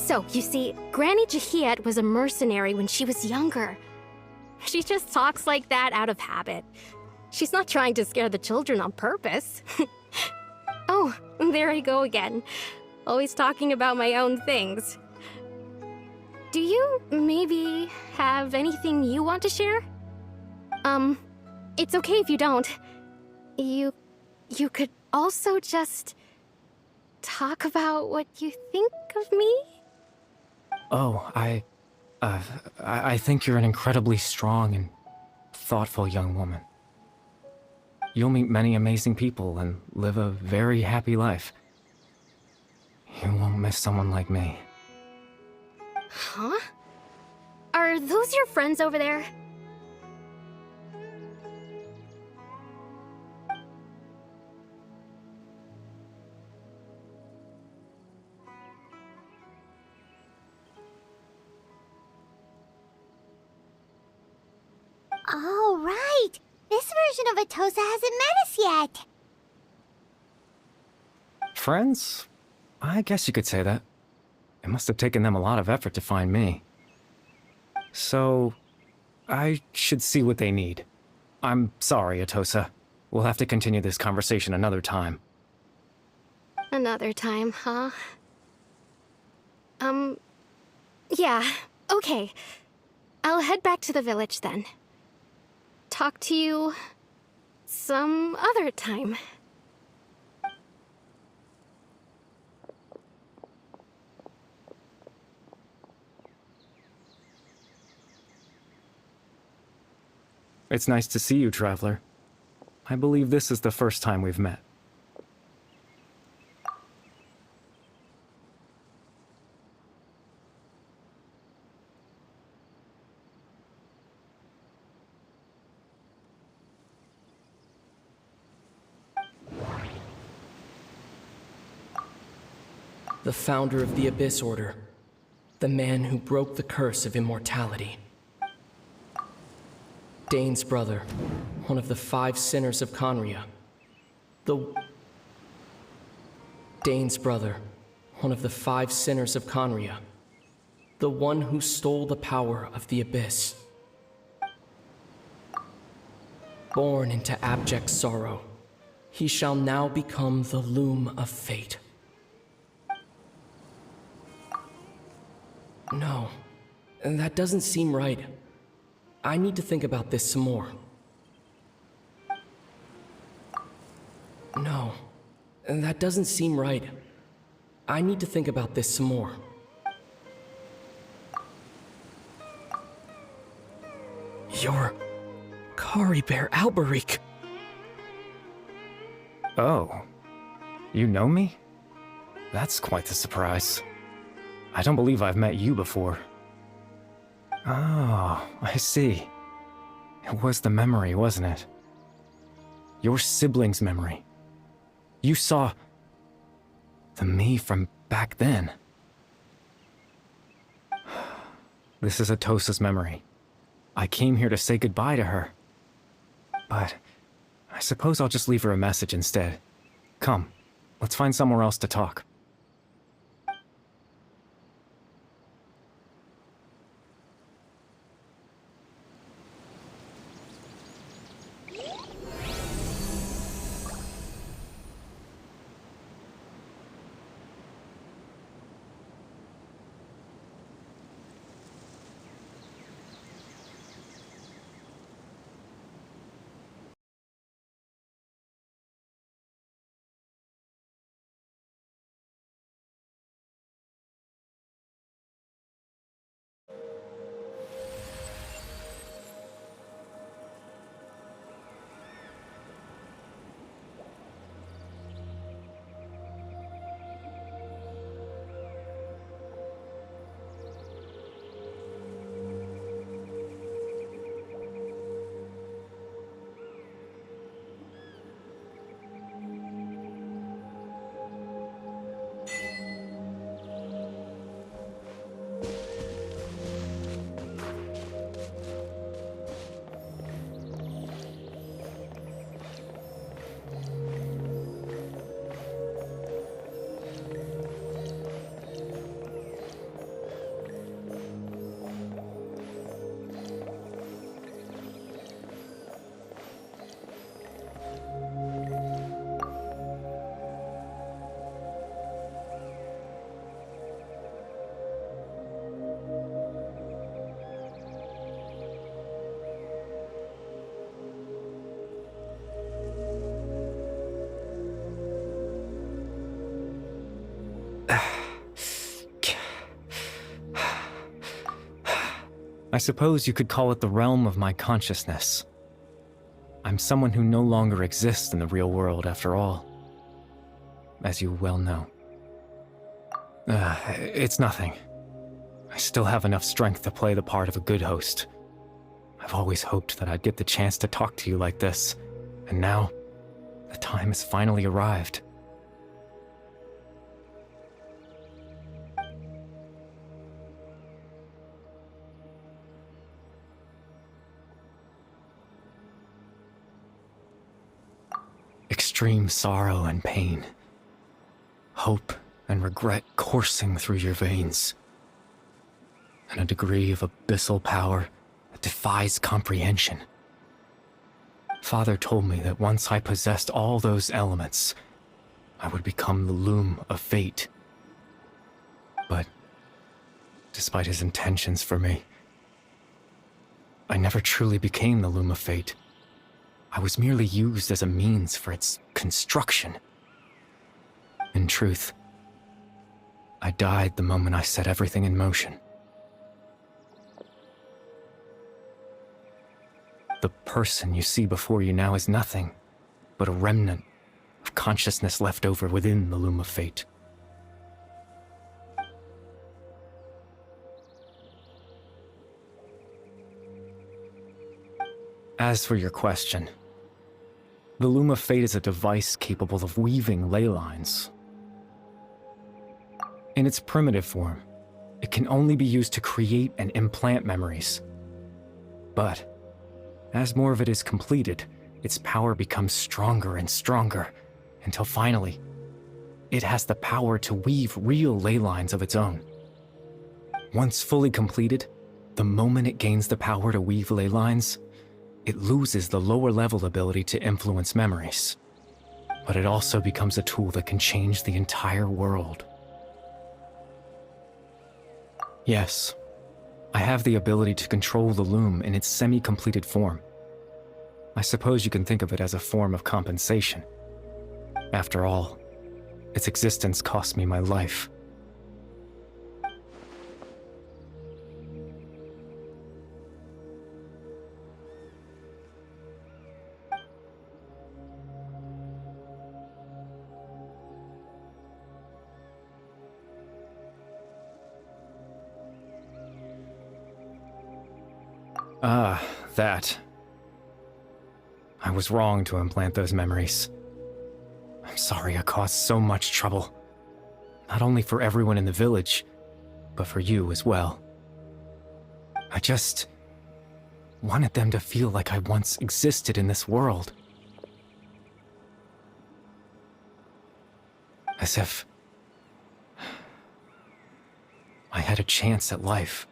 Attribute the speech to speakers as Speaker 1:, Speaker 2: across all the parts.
Speaker 1: So, you see, Granny Jahiet was a mercenary when she was younger. She just talks like that out of habit. She's not trying to scare the children on purpose. Oh, there I go again. Always talking about my own things. Do you maybe have anything you want to share? It's okay if you don't. You could also just talk about what you think of me?
Speaker 2: Oh, I think you're an incredibly strong and thoughtful young woman. You'll meet many amazing people and live a very happy life. You won't miss someone like me.
Speaker 1: Huh? Are those your friends over there?
Speaker 3: Oh, right! This version of Atosa hasn't met us yet!
Speaker 2: Friends? I guess you could say that. It must have taken them a lot of effort to find me. So, I should see what they need. I'm sorry, Atosa. We'll have to continue this conversation another time.
Speaker 1: Another time, huh? Yeah, okay. I'll head back to the village then. Talk to you some other time.
Speaker 2: It's nice to see you, Traveler. I believe this is the first time we've met.
Speaker 4: The founder of the Abyss Order. The man who broke the curse of immortality. Dane's brother, one of the 5 sinners of Conria. Dane's brother, one of the 5 sinners of Conria. The one who stole the power of the Abyss. Born into abject sorrow, he shall now become the loom of fate. No, that doesn't seem right. I need to think about this some more. No, that doesn't seem right. I need to think about this some more. You're Kari Bear Alberic.
Speaker 2: Oh. You know me? That's quite the surprise. I don't believe I've met you before. Oh, I see. It was the memory, wasn't it? Your sibling's memory. You saw the me from back then. This is Atosa's memory. I came here to say goodbye to her. But I suppose I'll just leave her a message instead. Come, let's find somewhere else to talk. I suppose you could call it the realm of my consciousness. I'm someone who no longer exists in the real world after all, as you well know. It's nothing. I still have enough strength to play the part of a good host. I've always hoped that I'd get the chance to talk to you like this, and now, the time has finally arrived. Extreme sorrow and pain, hope and regret coursing through your veins, and a degree of abyssal power that defies comprehension. Father told me that once I possessed all those elements, I would become the loom of fate. But, despite his intentions for me, I never truly became the loom of fate. I was merely used as a means for its construction. In truth, I died the moment I set everything in motion. The person you see before you now is nothing but a remnant of consciousness left over within the loom of fate. As for your question, the loom of fate is a device capable of weaving ley lines. In its primitive form, it can only be used to create and implant memories. But, as more of it is completed, its power becomes stronger and stronger, until finally, it has the power to weave real ley lines of its own. Once fully completed, the moment it gains the power to weave ley lines, it loses the lower-level ability to influence memories. But it also becomes a tool that can change the entire world. Yes, I have the ability to control the loom in its semi-completed form. I suppose you can think of it as a form of compensation. After all, its existence cost me my life. That. I was wrong to implant those memories. I'm sorry I caused so much trouble. Not only for everyone in the village, but for you as well. I just wanted them to feel like I once existed in this world. As if I had a chance at life.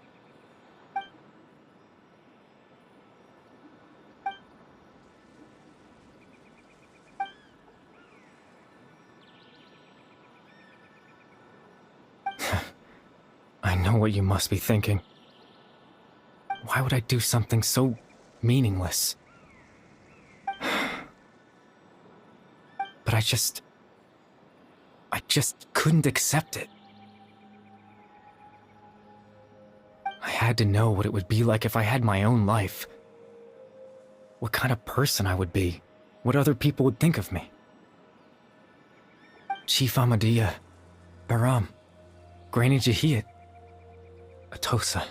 Speaker 2: I know what you must be thinking. Why would I do something so meaningless? But I just couldn't accept it. I had to know what it would be like if I had my own life. What kind of person I would be. What other people would think of me. Chief Ahmadiyya, Baram, Granny Jahiyat, Atosa.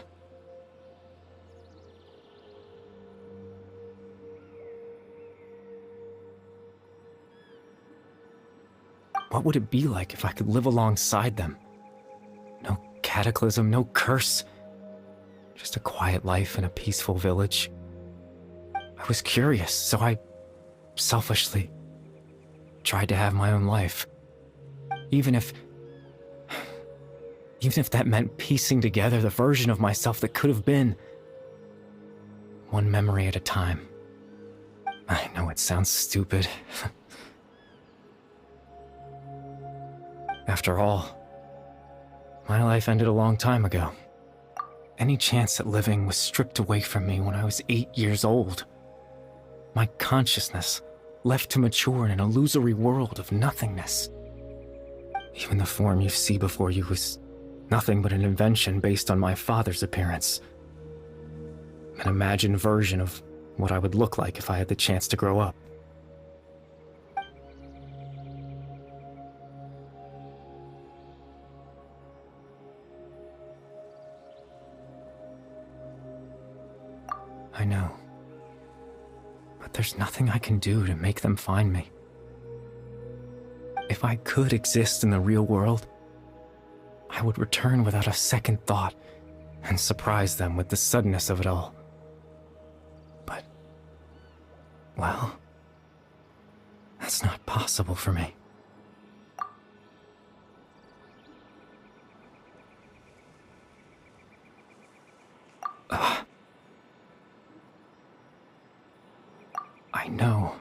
Speaker 2: What would it be like if I could live alongside them? No cataclysm, no curse. Just a quiet life in a peaceful village. I was curious, so I selfishly tried to have my own life. Even if that meant piecing together the version of myself that could have been. One memory at a time. I know it sounds stupid. After all, my life ended a long time ago. Any chance at living was stripped away from me when I was 8 years old. My consciousness left to mature in an illusory world of nothingness. Even the form you see before you was nothing but an invention based on my father's appearance. An imagined version of what I would look like if I had the chance to grow up. I know. But there's nothing I can do to make them find me. If I could exist in the real world, I would return without a second thought and surprise them with the suddenness of it all. But, well, that's not possible for me. I know.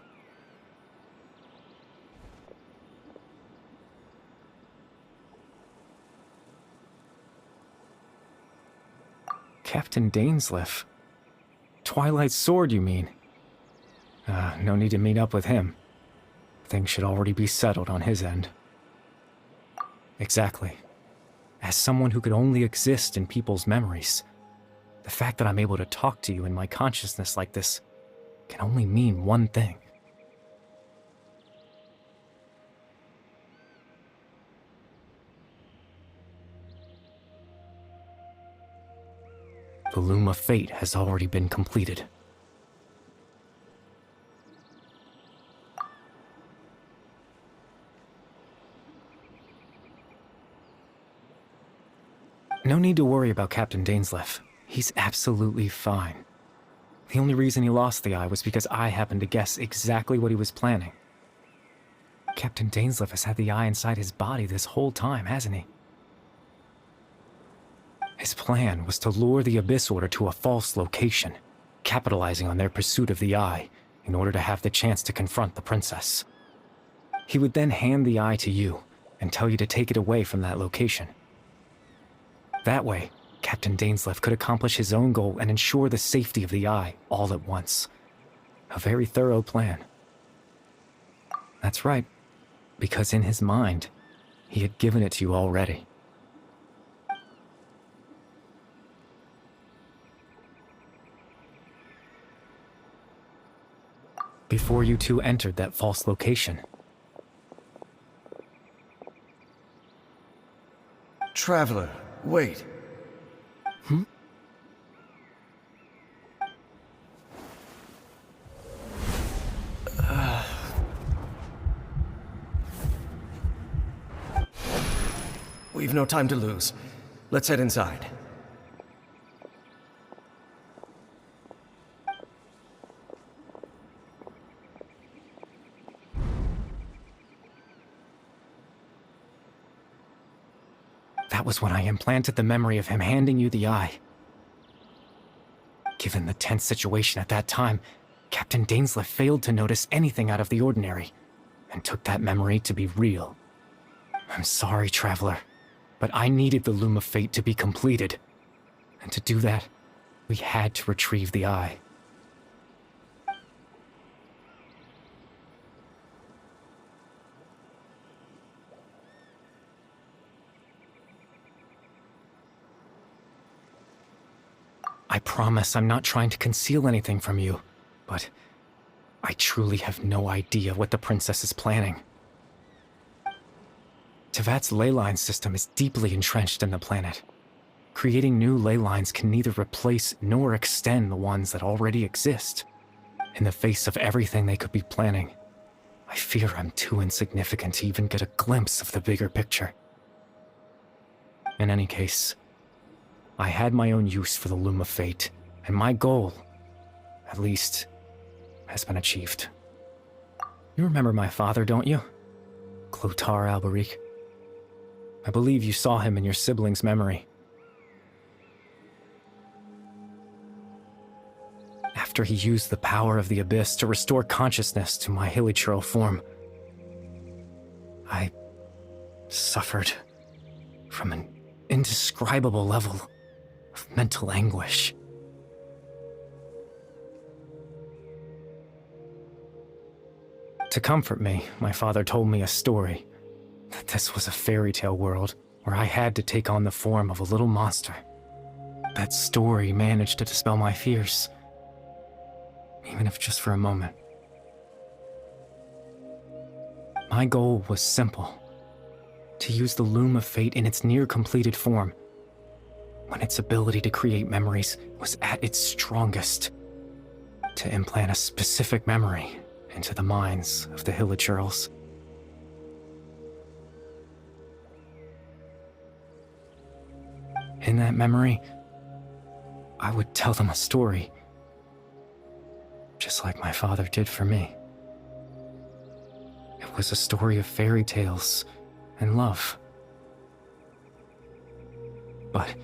Speaker 2: Captain Dainsleif. Twilight's sword, you mean? No need to meet up with him. Things should already be settled on his end. Exactly. As someone who could only exist in people's memories, the fact that I'm able to talk to you in my consciousness like this can only mean one thing. The Loom of Fate has already been completed. No need to worry about Captain Dainsleif. He's absolutely fine. The only reason he lost the eye was because I happened to guess exactly what he was planning. Captain Dainsleif has had the eye inside his body this whole time, hasn't he? His plan was to lure the Abyss Order to a false location, capitalizing on their pursuit of the eye in order to have the chance to confront the princess. He would then hand the eye to you and tell you to take it away from that location. That way, Captain Dainsleif could accomplish his own goal and ensure the safety of the eye all at once. A very thorough plan. That's right, because in his mind, he had given it to you already. Before you two entered that false location.
Speaker 5: Traveler, wait. We've no time to lose. Let's head inside.
Speaker 2: That was when I implanted the memory of him handing you the eye. Given the tense situation at that time, Captain Dainsleif failed to notice anything out of the ordinary, and took that memory to be real. I'm sorry, Traveler, but I needed the Loom of Fate to be completed. And to do that, we had to retrieve the eye. I promise I'm not trying to conceal anything from you, but I truly have no idea what the princess is planning. Tevat's ley line system is deeply entrenched in the planet. Creating new ley lines can neither replace nor extend the ones that already exist. In the face of everything they could be planning, I fear I'm too insignificant to even get a glimpse of the bigger picture. In any case, I had my own use for the Loom of Fate, and my goal, at least, has been achieved. You remember my father, don't you? Clotar Alberic. I believe you saw him in your sibling's memory. After he used the power of the Abyss to restore consciousness to my hilichurl form, I suffered from an indescribable level of mental anguish. To comfort me, my father told me a story, that this was a fairy tale world where I had to take on the form of a little monster. that story managed to dispel my fears, even if just for a moment. My goal was simple: to use the Loom of Fate in its near-completed form, when its ability to create memories was at its strongest, to implant a specific memory into the minds of the Hillagirls. In that memory, I would tell them a story, just like my father did for me. It was a story of fairy tales and love. But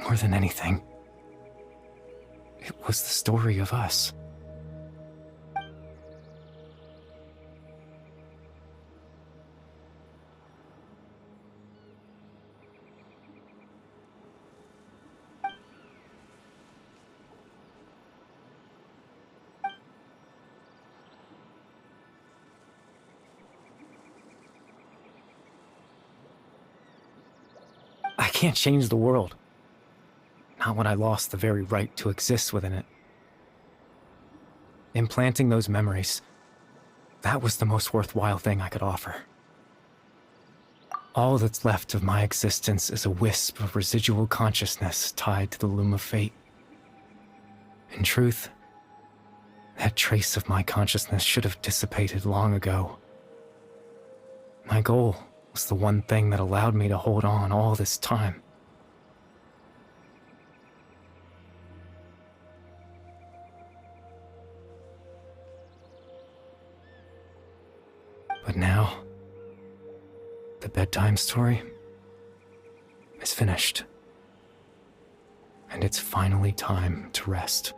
Speaker 2: more than anything, it was the story of us. I can't change the world. Not when I lost the very right to exist within it. Implanting those memories, that was the most worthwhile thing I could offer. All that's left of my existence is a wisp of residual consciousness tied to the Loom of Fate. In truth, that trace of my consciousness should have dissipated long ago. My goal was the one thing that allowed me to hold on all this time. But now, the bedtime story is finished, and it's finally time to rest.